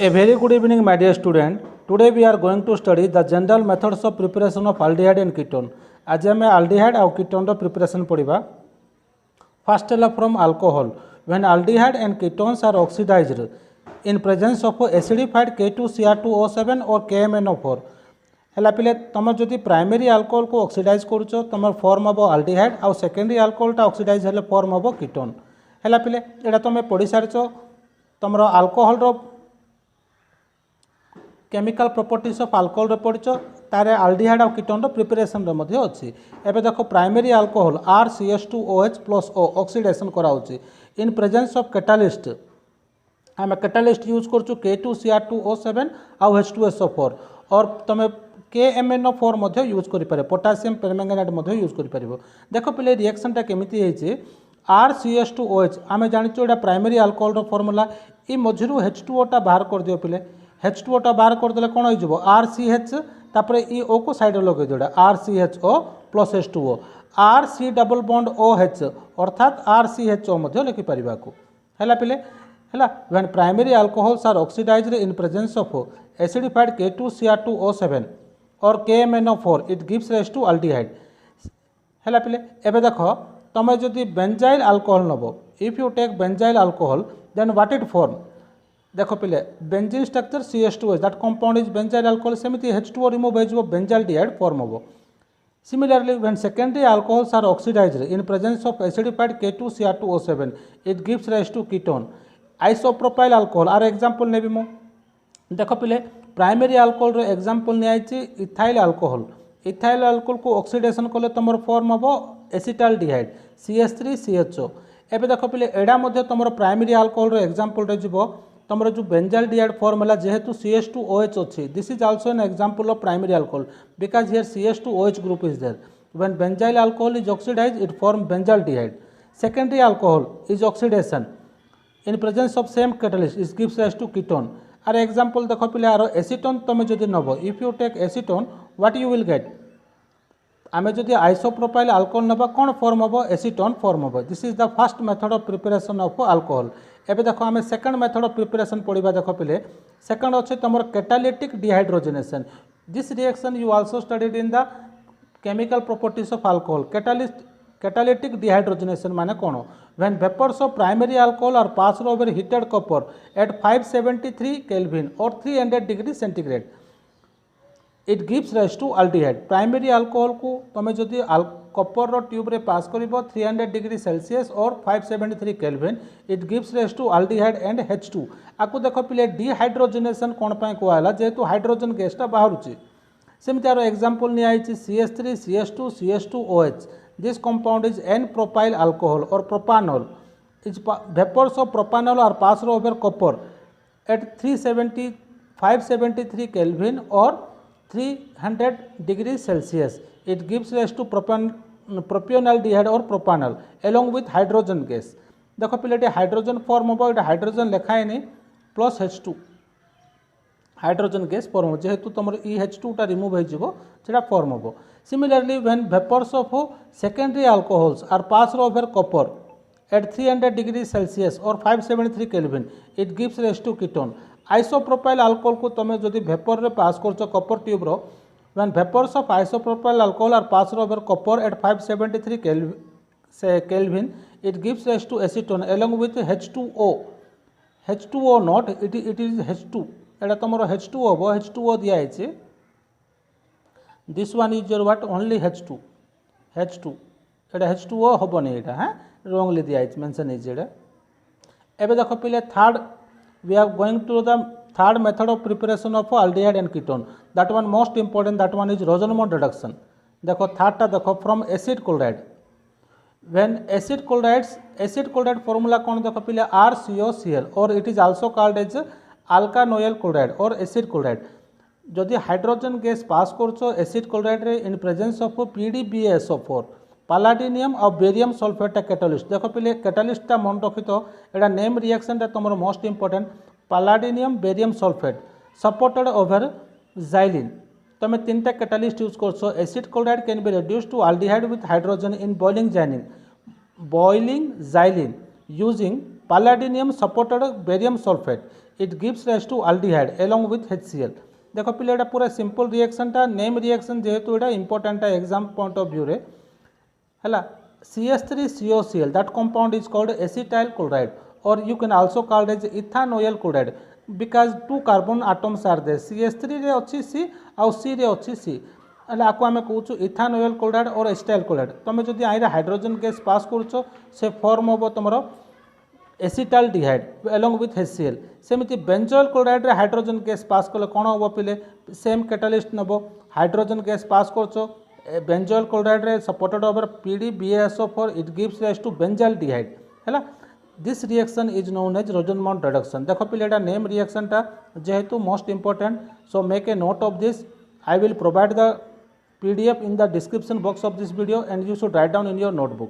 A very good evening, my dear student. Today we are going to study the general methods of preparation of aldehyde and ketone. आज आम aldehyde और ketone रो preparation पढ़ा. First है from alcohol. When aldehyde and ketones are oxidized in presence of acidified K2Cr2O7 or KMnO4. है पे तुम जो primary alcohol को ऑक्सीडाइज करुच तुम फॉर्म हम आल्डिहाइड आउ सेकेंडरी अल्कोहलटा ऑक्सीडाइज हेले फॉर्म हम कीटोन है पे यहाँ तुम पढ़ी सारिच तुम alcohol chemical properties of alcohol पढ़च तार आल्डिहाइड और कीटोन प्रिपरेशन अच्छी एवं देख प्राइमरी अल्कोहल RCH2OH+O ऑक्सीडेशन कराऊँच इन प्रेजेंस ऑफ कैटालिस्ट आम कैटालिस्ट यूज करूँ K2Cr2O7 आउ H2SO4 और तुम KMnO4 यूज कर पोटासियम पेरमैंगनेट यूज कर देख पे रिएक्शनटा केमिति है RCH2OH आम जाचु यहाँ प्राइमरी अल्कोहल फॉर्मूला ये मझिरू H2O टा बाहर कर दियो पे H2O टा बाहर करदे कौन हो RCH तापर ई O को साइड लगे जोड़ा RCHO plus H2O RC double bond OH अर्थात RCHO लिखिपर है पे है when primary alcohols are oxidised in presence of acidified K2Cr2O7 और KMnO4 it gives rise to aldehyde है पे एवं देख तुम जो बेंजाइल अल्कोहल नब if you take benzyl alcohol then what it form देख पे benzene structure CH2H that compound is benzyl alcohol सेमती H2O रिमूव हो बेंजाल्डिहाइड फॉर्म हम Similarly, when secondary alcohols are oxidized in presence of acidified K2Cr2O7, it gives rise to ketone. Isopropyl alcohol आर example नेबी मो देख पे primary alcohol रो example नियाइछि इथाइल अल्कोहल को ऑक्सीडेशन कले तुम फॉर्म हम एसिटाल्डिहाइड CH3CHO एबे देख पे एडा मध्य तुम प्राइमरी अल्कोहल रो एग्जांपल रे जिवो तुम जो बेंजाल्डिहाइड फॉर्मूला जेहेतु CH2OH अच्छी this is also an example of primary alcohol because here CH2OH group is there when benzyl alcohol is oxidised it form benzaldehyde secondary alcohol is oxidation in presence of same catalyst it gives rise to ketone are example देख पे are acetone तुम जो नब if you take acetone what you will get um जो isopropyl alcohol नबा कौन form हम acetone form हम this is the first method of preparation of alcohol एबे देख आम सेकंड मेथड ऑफ प्रिपरेशन पढ़ा देख पे सेकंड अच्छे तुम catalytic dehydrogenation this reaction you also studied in the chemical properties of alcohol catalytic dehydrogenation माने कौन when vapours of primary alcohol are passed over heated copper at 573 kelvin और 300 degree centigrade it gives rise to aldehyde primary alcohol को तुम जो Kapoor tube रे pass कर 300 degree Celsius और 573 kelvin it gives rise to aldehyde and H2 आपको देख पे डिहाइड्रोजनेशन कौन कहला जेहेतु हाइड्रोजन गैसटा बाहर सेमती आर एग्जांपल नियाइछि CH3 CH2 CH2OH this compound is N propyl alcohol or propanol is vapours of propanol are passed over copper at 573 kelvin और 300 degree celsius it gives rise to propionaldehyde or propanol along with hydrogen gas देख पे hydrogen form हम ये hydrogen लिखाएनि plus H2 hydrogen gas form हो जेहेतु तुम H2 टा रिमूव हो फॉर्म हम similarly when vapours of secondary alcohols are passed over copper at 300 degree Celsius और 573 kelvin it gives rise to ketone isopropyl alcohol को तुम जो वेपर रे पास कर कॉपर ट्यूब रो when vapours of isopropyl alcohol are passed over copper at 573 kelvin it gives rise to acetone along with H2O not it is H2 एटा तुम H2O हम H2O दिखाई this one is your what only H2 एटा H2O हेनी यहाँ हाँ wrongly दिखाई mention is एबे देख पे third we are going to the third method of preparation of aldehyde and ketone that one most important that one is Rosenmond reduction देखो third टा देखो from acid chloride when acid chloride formula कौन देखो पे RCOCl और it is also called as alkanoyl chloride or acid chloride जदि hydrogen gas pass कर acid chloride रे इन प्रेजेंस ऑफ PDBSO4 पालाडिनियम और बेरियम सल्फेट कैटालिस्ट देख पे कैटालिस्टा मन रखी तो यहाँ नेम रिएक्शन तुम most important palladium barium sulphate supported over xylene तुम तीन टा कैटालिस्ट यूज कर acid chloride can be reduce to aldehyde with hydrogen in boiling xylene using palladium supported barium sulfate it gives rise to aldehyde along with HCl। देख पिले एटा पूरा simple रिएक्शनटा name reaction जेहेतु एटा important exam point of view रे हैला CH3COCl that compound is called acetyl chloride or you can also called as ethanoyl chloride because two carbon atoms are there CH3 रे अच्छी C आउ C रे अच्छी C हेला आपको आम कहूँ इथानोयल क्लोराइड और एसिटाइल क्लोराइड तुम जब आई हाइड्रोजन गैस पास करुच से फॉर्म हम तुम acetaldehyde along with HCl सेमती बेंजोइल क्लोराइड रे हाइड्रोजन गैस पास कले कौन हम पिले सेम कैटालिस्ट नब हाइड्रोजन गैस पास कर बेंजोइल क्लोराइड रे supported over PDBASO4 it gives rise to benzaldehyde हैला this reaction is known as Rosenmund reduction. देख पिले एटा नेम रिएक्शन टा जेहेतु most important so make a note of this I will provide the PDF in the description box of this video and you should write down in your notebook.